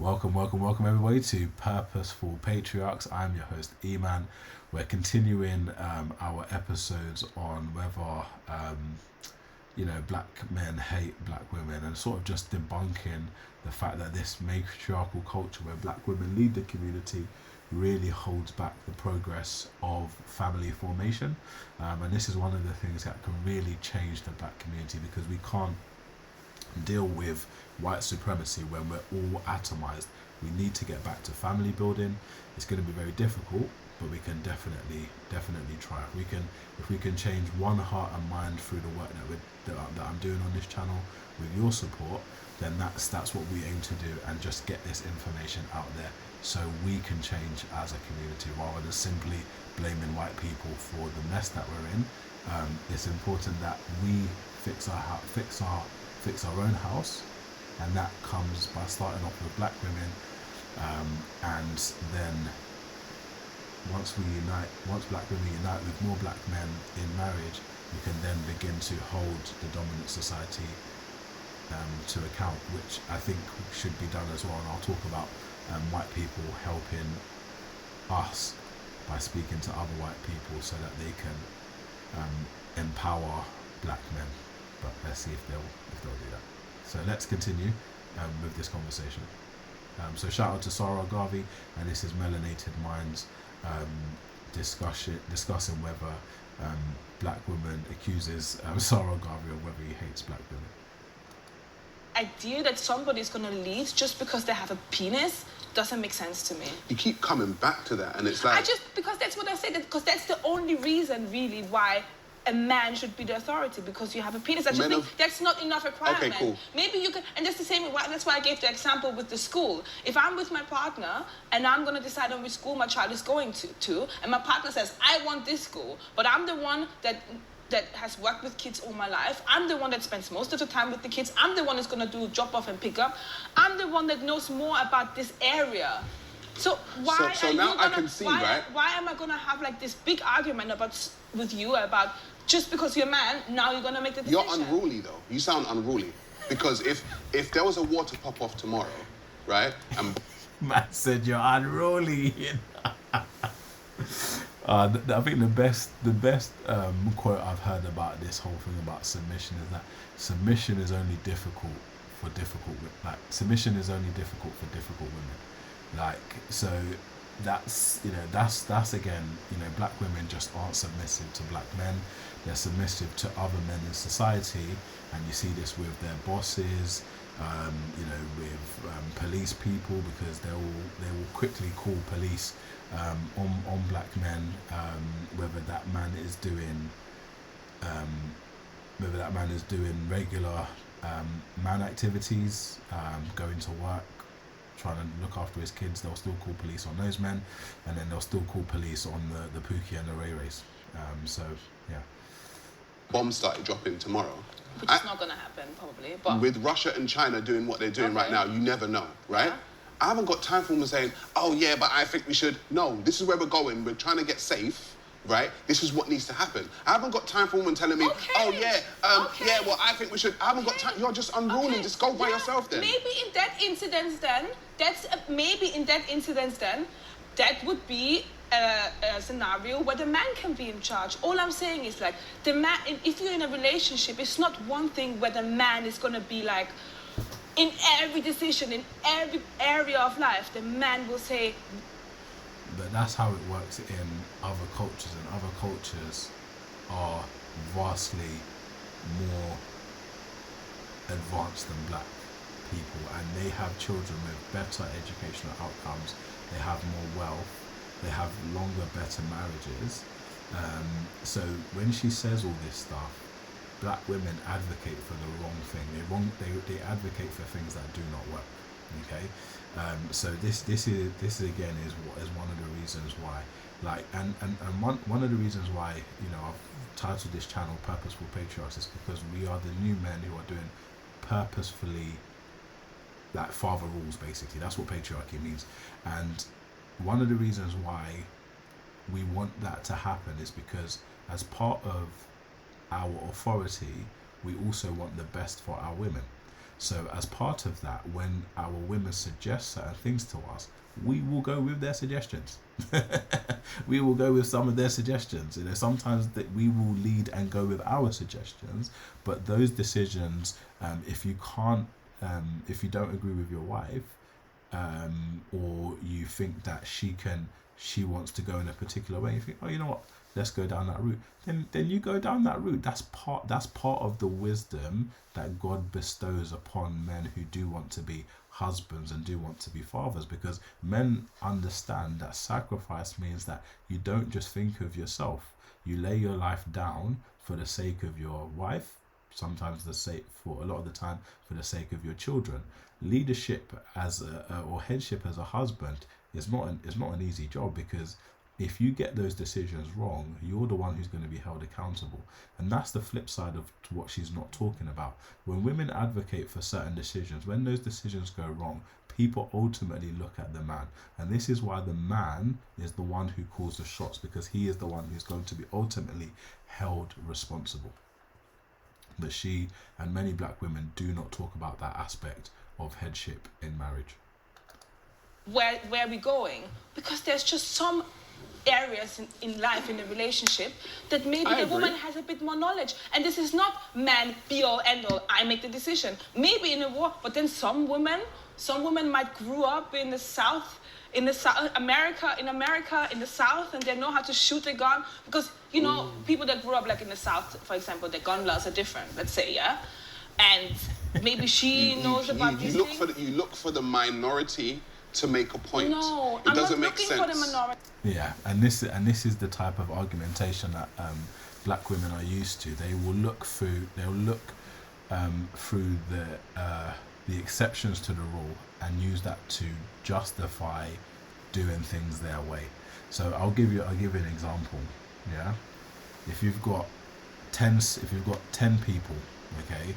Welcome everybody to Purposeful Patriarchs. I'm your host Eman. We're continuing our episodes on whether black men hate black women, and sort of just debunking the fact that this matriarchal culture where black women lead the community really holds back the progress of family formation, and this is one of the things that can really change the black community, because we can't deal with white supremacy when we're all atomized. We need to get back to family building. It's going to be very difficult, but we can definitely try. If we can change one heart and mind through the work that I'm doing on this channel with your support, then that's what we aim to do, and just get this information out there so we can change as a community rather than simply blaming white people for the mess that we're in. It's important that we fix our own house, and that comes by starting off with black women, and then once black women unite with more black men in marriage, we can then begin to hold the dominant society to account, which I think should be done as well. And I'll talk about white people helping us by speaking to other white people so that they can empower black men. But let's see if they'll do that. So let's continue with this conversation. So shout out to Sarah Garvey, and this is Melanated Minds discussing whether black woman accuses Sarah Garvey of whether he hates black women. Idea that somebody's going to leave just because they have a penis doesn't make sense to me. You keep coming back to that, and it's like... because that's what I said, because that's the only reason, really, why a man should be the authority, because you have a penis. I just think that's not enough requirement. Okay, cool. Maybe you can, and that's the same, that's why I gave the example with the school. If I'm with my partner, and I'm going to decide on which school my child is going to, and my partner says, I want this school, but I'm the one that has worked with kids all my life. I'm the one that spends most of the time with the kids. I'm the one that's going to do drop off and pick up. I'm the one that knows more about this area. So why so now I can see, right? Why am I going to have like this big argument with you about just because you're a man, now you're going to make the decision? You're unruly, though. You sound unruly. Because if there was a war to pop off tomorrow, right? Man said you're unruly. I think the best quote I've heard about this whole thing about submission is that submission is only difficult for difficult women. Like, so that's again, black women just aren't submissive to black men. They're submissive to other men in society, and you see this with their bosses, with police people, because they will quickly call police on black men, whether that man is doing regular man activities, going to work, trying to look after his kids. They'll still call police on those men, and then they'll still call police on the Pookie and the Ray Rays. So yeah. Bombs started dropping tomorrow. Which is not going to happen, probably. But with Russia and China doing what they're doing right now, you never know, right? Yeah. I haven't got time for them saying, oh yeah, but I think we should. No, this is where we're going. We're trying to get safe, right? This is what needs to happen. I haven't got time for women telling me, oh yeah, yeah, well, I think we should. I haven't got time. You're just unruly. Just go by yourself then. Maybe in that incident then, that would be a scenario where the man can be in charge. All I'm saying is, like, the man, if you're in a relationship, it's not one thing where the man is going to be like, in every decision, in every area of life, the man will say... But that's how it works in other cultures, and other cultures are vastly more advanced than black people, and they have children with better educational outcomes, they have more wealth, they have longer, better marriages. So when she says all this stuff, black women advocate for the wrong thing. They advocate for things that do not work. Okay, so this again is one of the reasons why, like, and one of the reasons why I've titled this channel Purposeful Patriarchs is because we are the new men who are doing purposefully, like, father rules. Basically, that's what patriarchy means. And one of the reasons why we want that to happen is because as part of our authority, we also want the best for our women. So as part of that, when our women suggest certain things to us, we will go with their suggestions. We will go with some of their suggestions. Sometimes that we will lead and go with our suggestions, but those decisions, if you can't, if you don't agree with your wife, or you think that she wants to go in a particular way, you think, oh, you know what, let's go down that route, then you go down that route. That's part of the wisdom that God bestows upon men who do want to be husbands and do want to be fathers, because men understand that sacrifice means that you don't just think of yourself. You lay your life down for the sake of your wife, sometimes for a lot of the time for the sake of your children. Leadership or headship as a husband is not an easy job, because if you get those decisions wrong, you're the one who's going to be held accountable. And that's the flip side of what she's not talking about. When women advocate for certain decisions, when those decisions go wrong, people ultimately look at the man. And this is why the man is the one who calls the shots, because he is the one who's going to be ultimately held responsible. But she and many black women do not talk about that aspect of headship in marriage. Where are we going? Because there's just some areas in life, in a relationship, that maybe the woman has a bit more knowledge. And this is not man be all end all, I make the decision. Maybe in a war, but then some women might grew up in the South, in the South, America, in the South, and they know how to shoot a gun. Because, you know, people that grew up like in the South, for example, their gun laws are different, let's say, yeah? And maybe she knows about these things. You look for the minority to make a point. No, it doesn't make sense. For the minority. Yeah, and this is the type of argumentation that black women are used to. They will look through the exceptions to the rule and use that to justify doing things their way. So I'll give you an example. Yeah, if you've got 10 people, okay,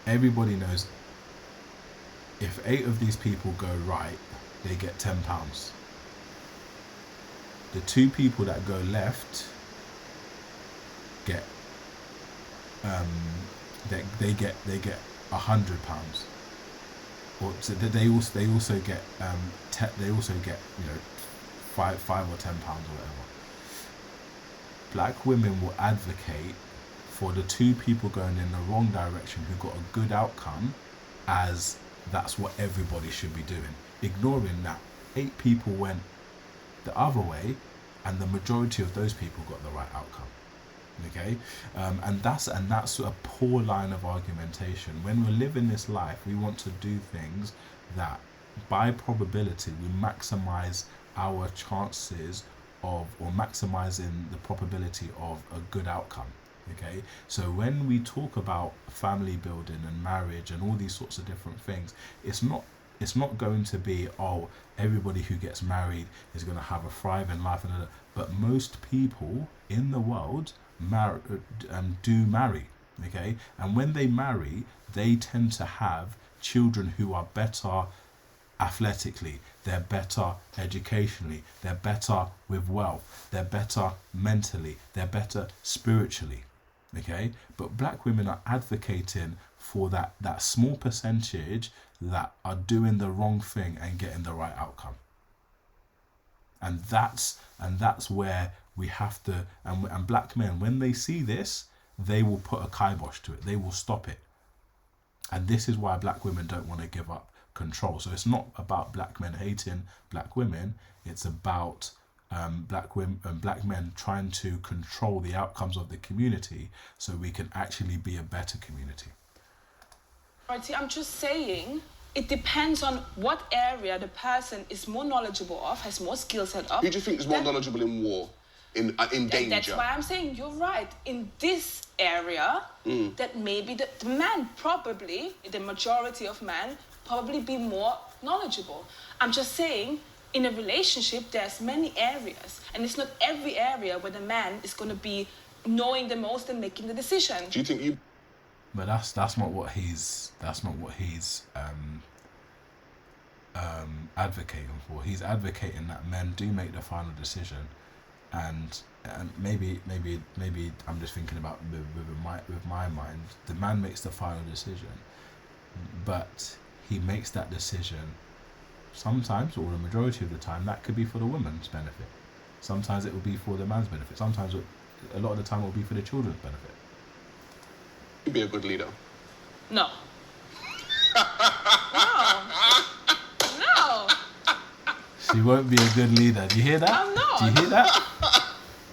everybody knows if 8 of these people go right, they get £10. The 2 people that go left get they get £100, or so they also get £5 or £10 or whatever. Black women will advocate for the 2 people going in the wrong direction who got a good outcome, as that's what everybody should be doing, ignoring that 8 people went the other way and the majority of those people got the right outcome. Okay, and that's a poor line of argumentation. When we're living this life, we want to do things that by probability we maximize our chances of, or maximizing the probability of a good outcome. Okay, so when we talk about family building and marriage and all these sorts of different things, it's not going to be, oh, everybody who gets married is going to have a thriving life, but most people in the world do marry. Okay, and when they marry, they tend to have children who are better athletically, they're better educationally, they're better with wealth, they're better mentally, they're better spiritually. Okay, but black women are advocating for that small percentage that are doing the wrong thing and getting the right outcome. And that's where we have to, and black men, when they see this, they will put a kibosh to it, they will stop it. And this is why black women don't want to give up control. So it's not about black men hating black women, it's about black women and black men trying to control the outcomes of the community so we can actually be a better community. Right, see, I'm just saying it depends on what area the person is more knowledgeable of, has more skill set of. Who do you think is more knowledgeable in war, in danger? That's why I'm saying you're right. In this area, that maybe the man probably, the majority of men, probably be more knowledgeable. I'm just saying, in a relationship, there's many areas, and it's not every area where the man is going to be knowing the most and making the decision. Do you think you? But that's not what he's advocating for. He's advocating that men do make the final decision, and and maybe I'm just thinking about with my mind. The man makes the final decision, but he makes that decision. Sometimes, or the majority of the time, that could be for the woman's benefit. Sometimes it will be for the man's benefit. Sometimes, a lot of the time, it will be for the children's benefit. You'd be a good leader. No. No. She won't be a good leader. Do you hear that? I'm not. Do you hear that?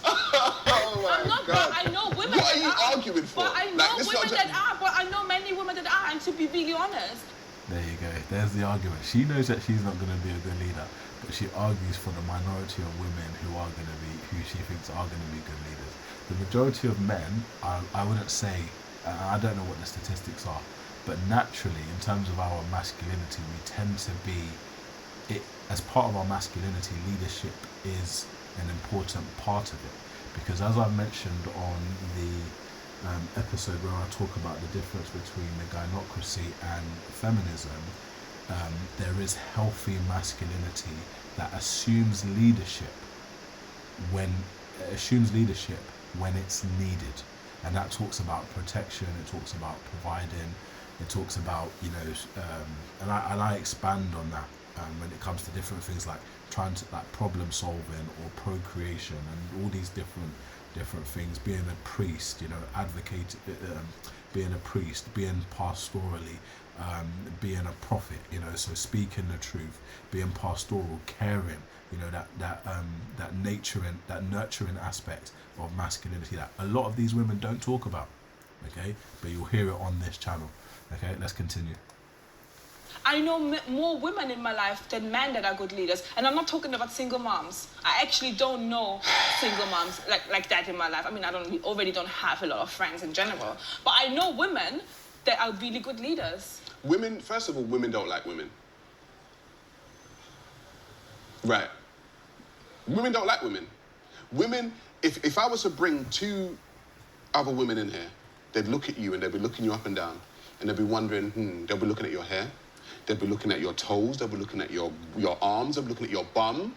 Oh I'm not, God. but I know women What that are you are. arguing for? But I know Like, this is women not that are, but I know many women that are, and to be really honest. There you go. There's the argument. She knows that she's not going to be a good leader, but she argues for the minority of women who she thinks are going to be good leaders. The majority of men, I wouldn't say, I don't know what the statistics are, but naturally, in terms of our masculinity, we tend to be, as part of our masculinity, leadership is an important part of it. Because as I've mentioned on the episode where I talk about the difference between the gynocracy and feminism, there is healthy masculinity that assumes leadership when it's needed, and that talks about protection. It talks about providing. It talks about and I expand on that when it comes to different things like trying to problem solving or procreation and all these different things. Being a priest, being a priest, being pastorally, being a prophet, so speaking the truth, being pastoral, caring, that nurturing aspect of masculinity that a lot of these women don't talk about. Okay, but you'll hear it on this channel. Okay, let's continue. I know more women in my life than men that are good leaders. And I'm not talking about single moms. I actually don't know single moms like that in my life. I mean, we already don't have a lot of friends in general. But I know women that are really good leaders. Women, first of all, women don't like women. Right. Women don't like women. Women, if I was to bring two other women in here, they'd look at you and they'd be looking you up and down. And they'd be wondering, they'll be looking at your hair. They'll be looking at your toes, they'll be looking at your arms, they'll be looking at your bum.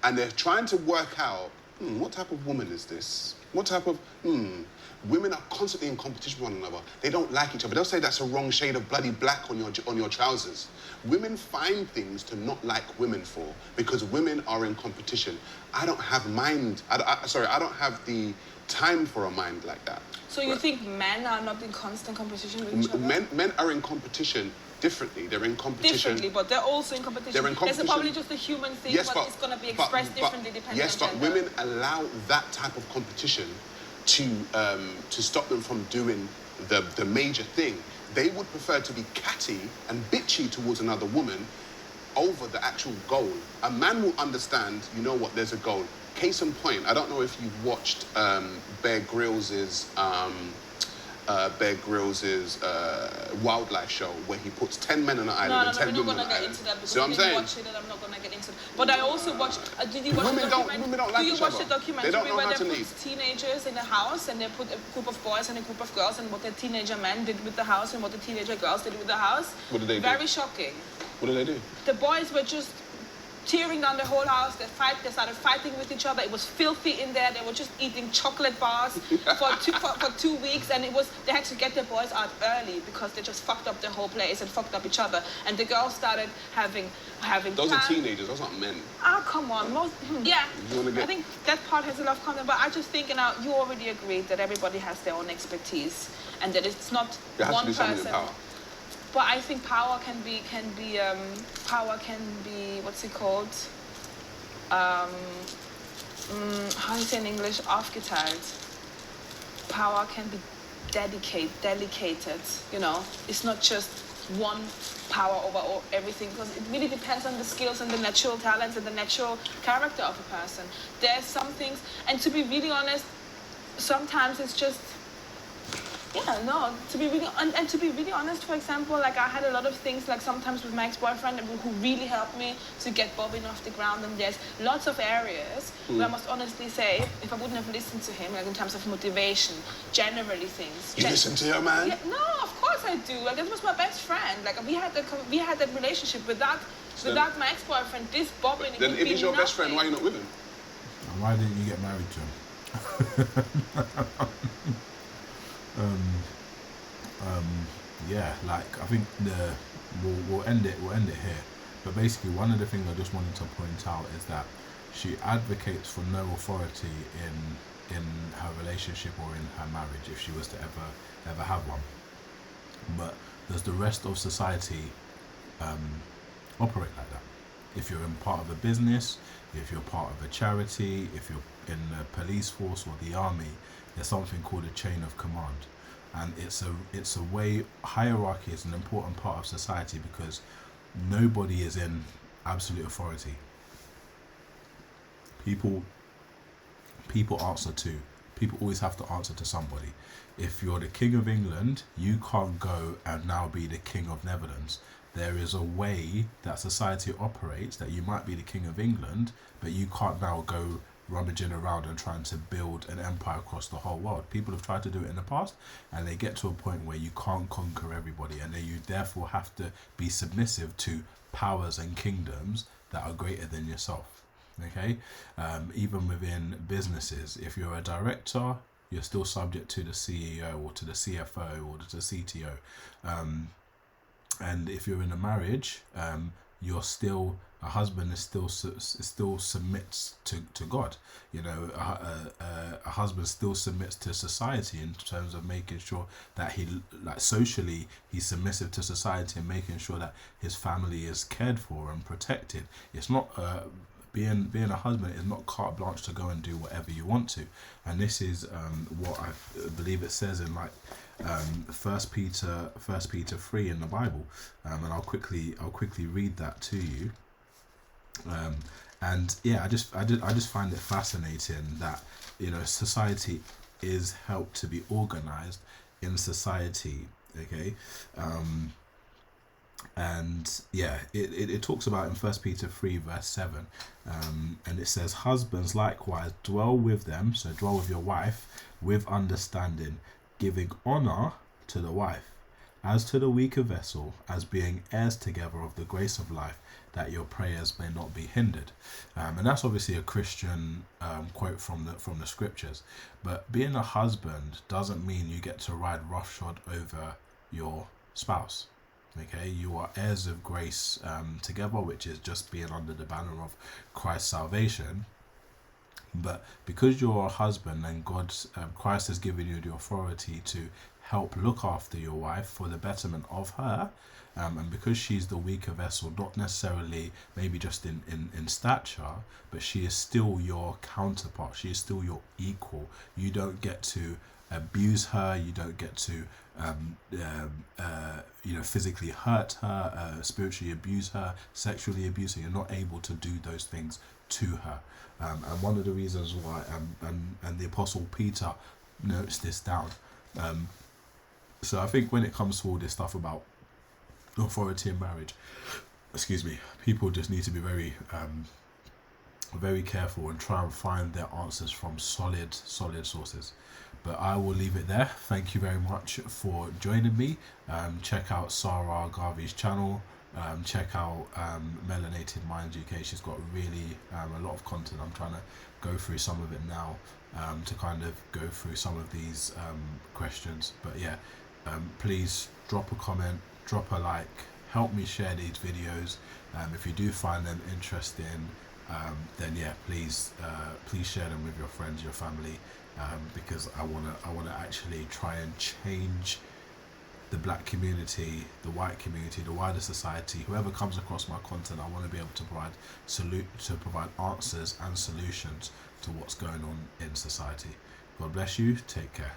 And they're trying to work out, what type of woman is this? What type of, Women are constantly in competition with one another. They don't like each other. They'll say that's a wrong shade of bloody black on your trousers. Women find things to not like women for because women are in competition. I don't have I don't have the time for a mind like that. So you think men are not in constant competition with each other? Men are in competition differently. They're in competition. Differently, but they're also in competition. They're in competition. It's probably just a human thing, but it's going to be expressed differently depending on gender. Yes, but women allow that type of competition to stop them from doing the major thing. They would prefer to be catty and bitchy towards another woman over the actual goal. A man will understand, there's a goal. Case in point, I don't know if you've watched Bear Grylls' wildlife show where he puts 10 men on an island and 10 women on an island. Into that because See what I'm saying? Watch it and I'm not going to get into it. But I also watched, did you watch women don't like each other. The documentary They don't know where how they to put lead. teenagers in a house and they put a group of boys and a group of girls and what the teenager men did with the house and what the teenager girls did with the house? What did they do? Very shocking. What did they do? The boys were just tearing down the whole house. They started fighting with each other. It was filthy in there. They were just eating chocolate bars for 2 weeks, and they had to get the boys out early because they just fucked up the whole place and fucked up each other. And the girls started having. Those are teenagers. Those aren't men. Ah, come on. Yeah. I think that part has a lot of content, but I just think you already agreed that everybody has their own expertise and that it's not one person. But I think power can be what's it called? How do you say in English? Aufgeteilt. Power can be delegated. It's not just one power over everything because it really depends on the skills and the natural talents and the natural character of a person. There's some things, and to be really honest, sometimes it's just. To be really honest, for example, I had a lot of things sometimes with my ex-boyfriend who really helped me to get bobbing off the ground, and there's lots of areas where I must honestly say, if I wouldn't have listened to him, in terms of motivation, generally things. You listen to your man? Yeah, no, of course I do. That was my best friend. We had that relationship without my ex-boyfriend. This bobbing. Then if he's your best friend, why are you not with him? And why didn't you get married to him? Yeah, like I think we'll end it here. But basically, one of the things I just wanted to point out is that she advocates for no authority in her relationship or in her marriage if she was to ever have one. But does the rest of society operate like that? If you're in part of a business, if you're part of a charity, if you're in the police force or the army, there's something called a chain of command, and it's a way. Hierarchy is an important part of society because nobody is in absolute authority. People answer to people always have to answer to somebody. If you're the King of England, you can't go and now be the King of Netherlands. There is a way that society operates that you might be the King of England, but you can't now go rummaging around and trying to build an empire across the whole world. People have tried to do it in the past, and they get to a point where you can't conquer everybody, and then you therefore have to be submissive to powers and kingdoms that are greater than yourself. Okay, even within businesses, if you're a director, you're still subject to the CEO or to the CFO or to the CTO. And if you're in a marriage, you're still a husband is still submits to God. You know, a husband still submits to society in terms of making sure that he, like socially, he's submissive to society and making sure that his family is cared for and protected. It's not being a husband is not carte blanche to go and do whatever you want to, and this is what I believe it says in like First Peter 3 in the Bible, and I'll quickly read that to you. And yeah, I just find it fascinating that, you know, society is helped to be organized in society. Okay. And yeah, it talks about in First Peter 3 verse 7, and it says, husbands likewise dwell with them, so dwell with your wife with understanding, giving honor to the wife as to the weaker vessel, as being heirs together of the grace of life, that your prayers may not be hindered. And that's obviously a Christian quote from the scriptures. But being a husband doesn't mean you get to ride roughshod over your spouse. Okay, you are heirs of grace together, which is just being under the banner of Christ's salvation. But because you're a husband and Christ has given you the authority to help look after your wife for the betterment of her, and because she's the weaker vessel, not necessarily maybe just in stature, but she is still your counterpart, she is still your equal. You don't get to abuse her, you don't get to physically hurt her, spiritually abuse her, sexually abuse her. You're not able to do those things to her. And one of the reasons why, and the Apostle Peter notes this down. So I think when it comes to all this stuff about authority in marriage, people just need to be very careful and try and find their answers from solid sources. But I will leave it there. Thank you very much for joining me. Check out Sarah Garvey's channel. Check out Melanated Minds UK. She's got really a lot of content. I'm trying to go through some of it now to kind of go through some of these questions. But yeah, please drop a comment, drop a like, help me share these videos. If you do find them interesting, then yeah, please share them with your friends, your family, because I wanna actually try and change the black community, the white community, the wider society. Whoever comes across my content, I want to be able to provide answers and solutions to what's going on in society. God bless you. Take care.